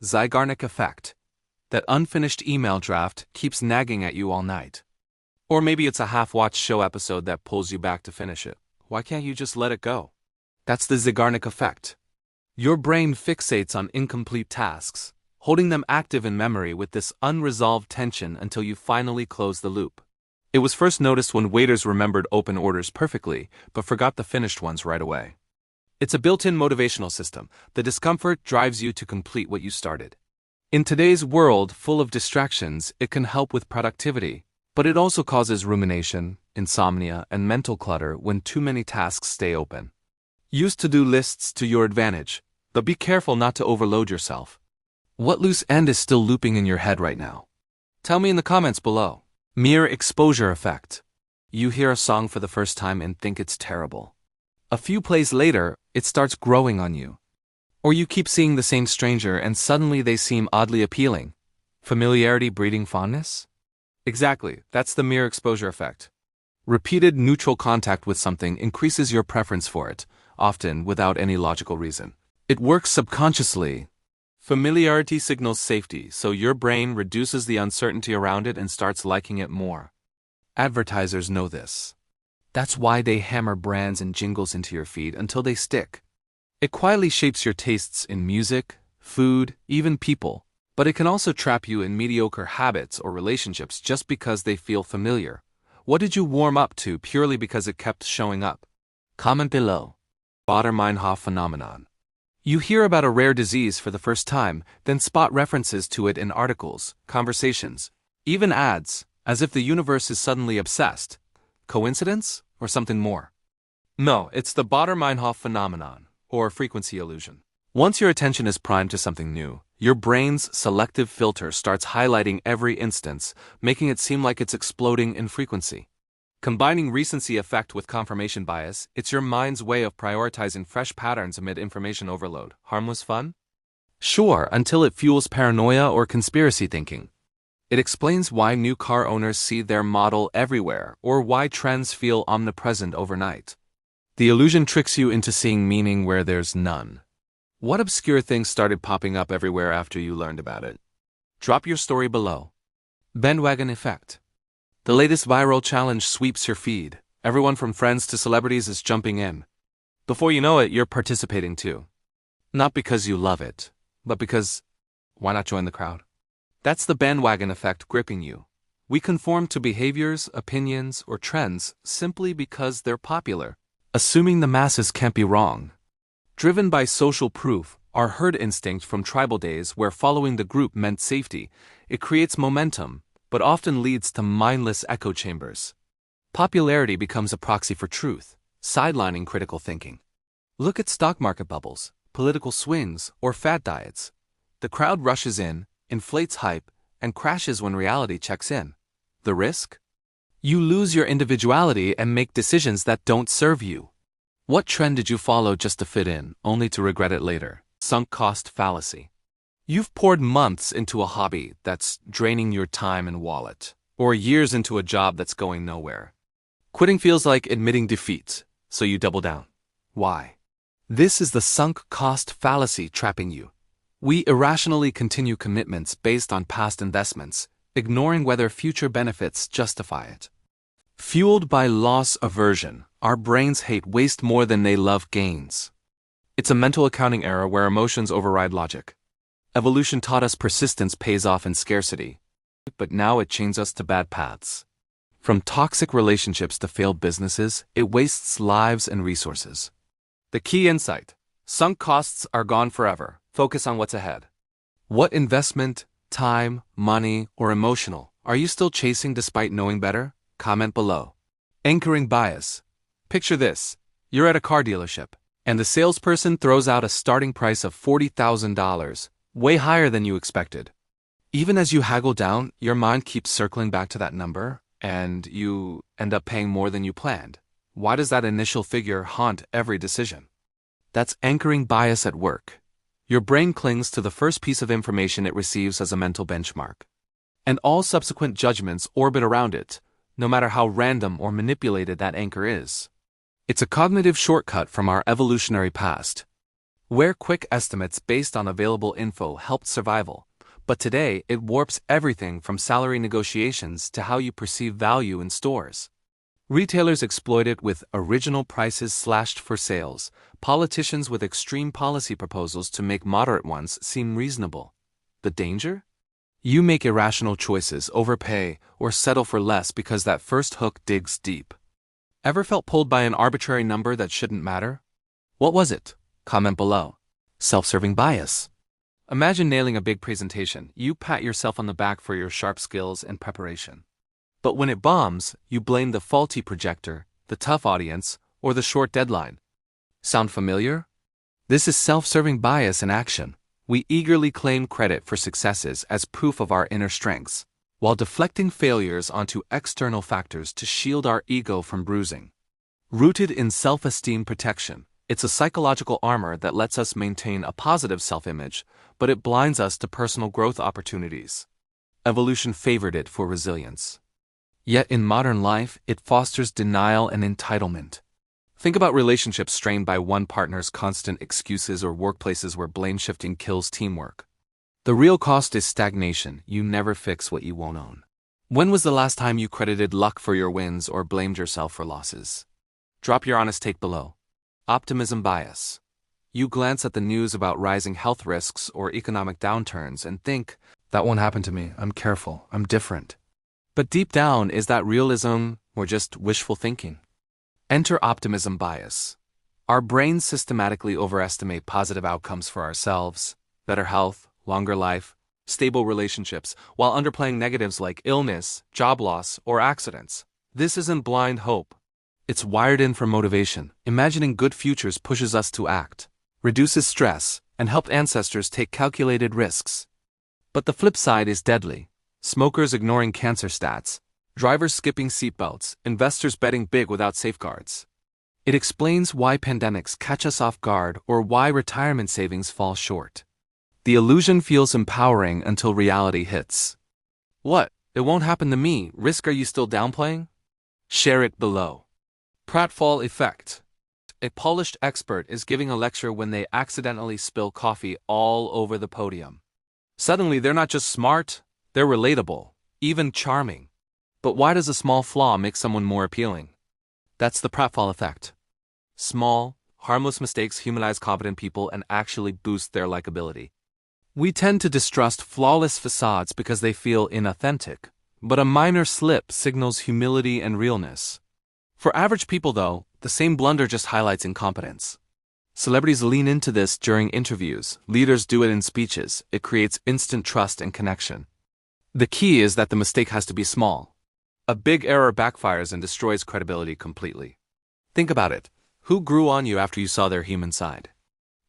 Zygarnik effect. That unfinished email draft keeps nagging at you all night. Or maybe it's a half-watched show episode that pulls you back to finish it. Why can't you just let it go? That's the Zygarnik effect. Your brain fixates on incomplete tasks, holding them active in memory with this unresolved tension until you finally close the loop. It was first noticed when waiters remembered open orders perfectly, but forgot the finished ones right away. It's a built-in motivational system. The discomfort drives you to complete what you started. In today's world full of distractions, it can help with productivity, but it also causes rumination, insomnia, and mental clutter when too many tasks stay open. Use to-do lists to your advantage, but be careful not to overload yourself. What loose end is still looping in your head right now? Tell me in the comments below. Mere exposure effect. You hear a song for the first time and think it's terrible. A few plays later, it starts growing on you. Or you keep seeing the same stranger and suddenly they seem oddly appealing. Familiarity breeding fondness? Exactly, that's the mere exposure effect. Repeated neutral contact with something increases your preference for it, often without any logical reason. It works subconsciously. Familiarity signals safety, so your brain reduces the uncertainty around it and starts liking it more. Advertisers know this. That's why they hammer brands and jingles into your feed until they stick. It quietly shapes your tastes in music, food, even people, but it can also trap you in mediocre habits or relationships just because they feel familiar. What did you warm up to purely because it kept showing up? Comment below. Baader-Meinhof phenomenon. You hear about a rare disease for the first time, then spot references to it in articles, conversations, even ads, as if the universe is suddenly obsessed. Coincidence or something more? No, it's the Baader-Meinhof phenomenon, or frequency illusion. Once your attention is primed to something new, your brain's selective filter starts highlighting every instance, making it seem like it's exploding in frequency. Combining recency effect with confirmation bias, it's your mind's way of prioritizing fresh patterns amid information overload. Harmless fun? Sure, until it fuels paranoia or conspiracy thinking. It explains why new car owners see their model everywhere, or why trends feel omnipresent overnight. The illusion tricks you into seeing meaning where there's none. What obscure things started popping up everywhere after you learned about it? Drop your story below. Bandwagon effect. The latest viral challenge sweeps your feed. Everyone from friends to celebrities is jumping in. Before you know it, you're participating too. Not because you love it, but because, why not join the crowd? That's the bandwagon effect gripping you. We conform to behaviors, opinions, or trends simply because they're popular, assuming the masses can't be wrong. Driven by social proof, our herd instinct from tribal days where following the group meant safety, it creates momentum, but often leads to mindless echo chambers. Popularity becomes a proxy for truth, sidelining critical thinking. Look at stock market bubbles, political swings, or fad diets. The crowd rushes in, inflates hype, and crashes when reality checks in. The risk? You lose your individuality and make decisions that don't serve you. What trend did you follow just to fit in, only to regret it later? Sunk cost fallacy. You've poured months into a hobby that's draining your time and wallet, or years into a job that's going nowhere. Quitting feels like admitting defeat, so you double down. Why? This is the sunk cost fallacy trapping you. We irrationally continue commitments based on past investments, ignoring whether future benefits justify it. Fueled by loss aversion, our brains hate waste more than they love gains. It's a mental accounting error where emotions override logic. Evolution taught us persistence pays off in scarcity, but now it chains us to bad paths. From toxic relationships to failed businesses, it wastes lives and resources. The key insight: sunk costs are gone forever. Focus on what's ahead. What investment, time, money, or emotional are you still chasing despite knowing better? Comment below. Anchoring bias. Picture this: you're at a car dealership, and the salesperson throws out a starting price of $40,000, way higher than you expected. Even as you haggle down, your mind keeps circling back to that number, and you end up paying more than you planned. Why does that initial figure haunt every decision? That's anchoring bias at work. Your brain clings to the first piece of information it receives as a mental benchmark, and all subsequent judgments orbit around it, no matter how random or manipulated that anchor is. It's a cognitive shortcut from our evolutionary past. where quick estimates based on available info helped survival. But today, it warps everything from salary negotiations to how you perceive value in stores. Retailers exploit it with original prices slashed for sales, politicians with extreme policy proposals to make moderate ones seem reasonable. The danger? You make irrational choices, overpay, or settle for less because that first hook digs deep. Ever felt pulled by an arbitrary number that shouldn't matter? What was it? Comment below. Self-serving bias. Imagine nailing a big presentation. You pat yourself on the back for your sharp skills and preparation. But when it bombs, you blame the faulty projector, the tough audience, or the short deadline. Sound familiar? This is self-serving bias in action. We eagerly claim credit for successes as proof of our inner strengths, while deflecting failures onto external factors to shield our ego from bruising. Rooted in self-esteem protection, it's a psychological armor that lets us maintain a positive self-image, but it blinds us to personal growth opportunities. Evolution favored it for resilience. Yet in modern life, it fosters denial and entitlement. Think about relationships strained by one partner's constant excuses or workplaces where blame shifting kills teamwork. The real cost is stagnation. You never fix what you won't own. When was the last time you credited luck for your wins or blamed yourself for losses? Drop your honest take below. Optimism bias. You glance at the news about rising health risks or economic downturns and think, that won't happen to me, I'm careful, I'm different. But deep down, is that realism or just wishful thinking? Enter optimism bias. Our brains systematically overestimate positive outcomes for ourselves, better health, longer life, stable relationships, while underplaying negatives like illness, job loss, or accidents. This isn't blind hope. It's wired in for motivation. Imagining good futures pushes us to act, reduces stress, and helped ancestors take calculated risks. But the flip side is deadly. Smokers ignoring cancer stats, drivers skipping seatbelts, investors betting big without safeguards. It explains why pandemics catch us off guard or why retirement savings fall short. The illusion feels empowering until reality hits. What? It won't happen to me. Risk are you still downplaying? Share it below. Pratfall effect. A polished expert is giving a lecture when they accidentally spill coffee all over the podium. Suddenly they're not just smart, they're relatable, even charming. But why does a small flaw make someone more appealing? That's the pratfall effect. Small, harmless mistakes humanize competent people and actually boost their likability. We tend to distrust flawless facades because they feel inauthentic, but a minor slip signals humility and realness. For average people, though, the same blunder just highlights incompetence. Celebrities lean into this during interviews, leaders do it in speeches. It creates instant trust and connection. The key is that the mistake has to be small. A big error backfires and destroys credibility completely. Think about it. Who grew on you after you saw their human side?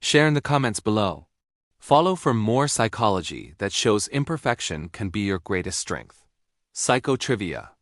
Share in the comments below. Follow for more psychology that shows imperfection can be your greatest strength. Psycho Trivia.